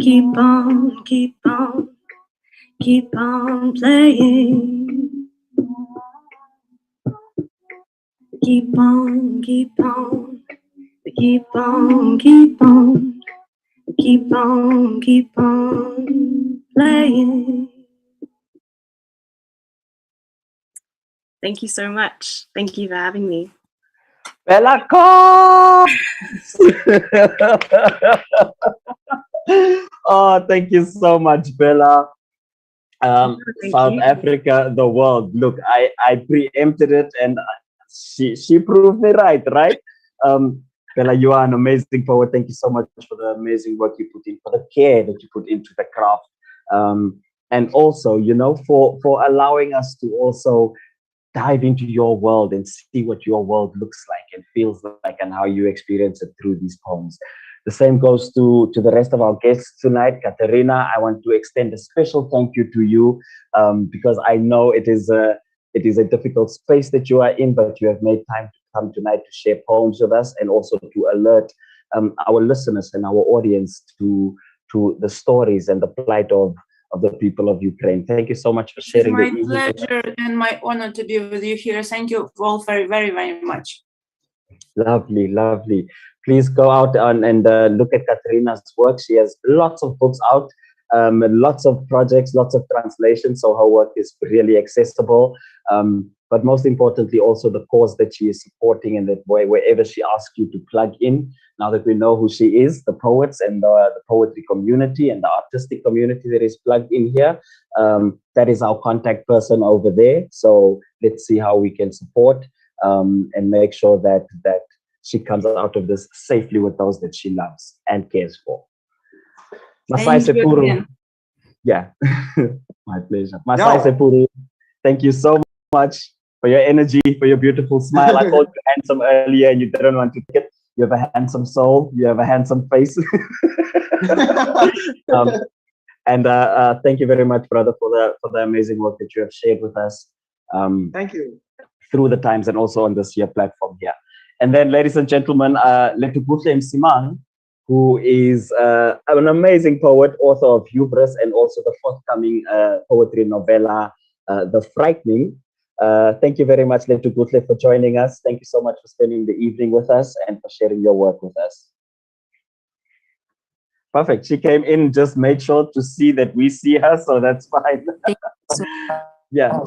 keep on, keep on, keep on playing. Keep on, keep on, keep on, keep on, keep on, keep on playing. Thank you so much. Thank you for having me. Bella Cox! Oh, thank you so much, Bella. South Africa, the world. Look, I preempted it and she proved me right? Bella, you are an amazing poet. Thank you so much for the amazing work you put in, for the care that you put into the craft. And also, you know, for allowing us to also dive into your world and see what your world looks like and feels like and how you experience it through these poems. The same goes to the rest of our guests tonight. Katerina, I want to extend a special thank you to you because I know it is a difficult space that you are in, but you have made time to come tonight to share poems with us and also to alert our listeners and our audience to the stories and the plight of the people of Ukraine. Thank you so much for sharing. It's my pleasure and my honor to be with you here. Thank you all very, very, very much. Lovely, lovely. Please go out and look at Katerina's work. She has lots of books out, lots of projects, lots of translations. So her work is really accessible. But most importantly, also the cause that she is supporting, and that wherever she asks you to plug in, now that we know who she is, the poets and the poetry community and the artistic community that is plugged in here, that is our contact person over there. So let's see how we can support and make sure that she comes out of this safely with those that she loves and cares for. Masai Sepuru. Yeah, my pleasure. Masai Sepuru, thank you so much for your energy, for your beautiful smile. I called you handsome earlier and you didn't want to take it. You have a handsome soul. You have a handsome face. And thank you very much, brother, for the amazing work that you have shared with us. Thank you. Through the times and also on this here platform here. And then, ladies and gentlemen, Letubuhle Msimang, who is an amazing poet, author of Hubris, and also the forthcoming poetry novella, The Frightening. Thank you very much, Letubuhle, for joining us. Thank you so much for spending the evening with us and for sharing your work with us. Perfect. She came in, just made sure to see that we see her, so that's fine. Yeah.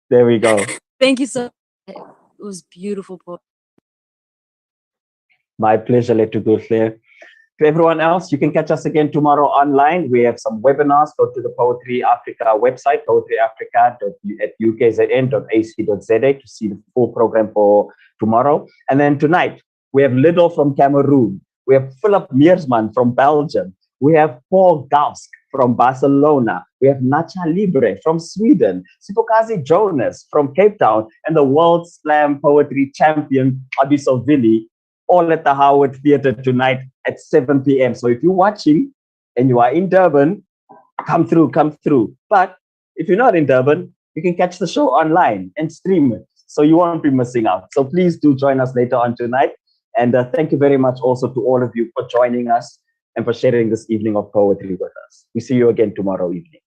There we go. Thank you so much. It was beautiful. My pleasure, Letubuhle. To everyone else, you can catch us again tomorrow online. We have some webinars. Go to the Poetry Africa website, poetryafrica.ukzn.ac.za to see the full program for tomorrow. And then tonight, we have Lidl from Cameroon. We have Philip Meersman from Belgium. We have Paul Gausk from Barcelona. We have Nacha Libre from Sweden. Sipokazi Jonas from Cape Town. And the World Slam Poetry Champion, Abiso Vili, all at the Howard Theatre tonight at 7 p.m. So if you're watching and you are in Durban, come through. But if you're not in Durban, you can catch the show online and stream it. So you won't be missing out. So please do join us later on tonight. And thank you very much also to all of you for joining us and for sharing this evening of poetry with us. We see you again tomorrow evening.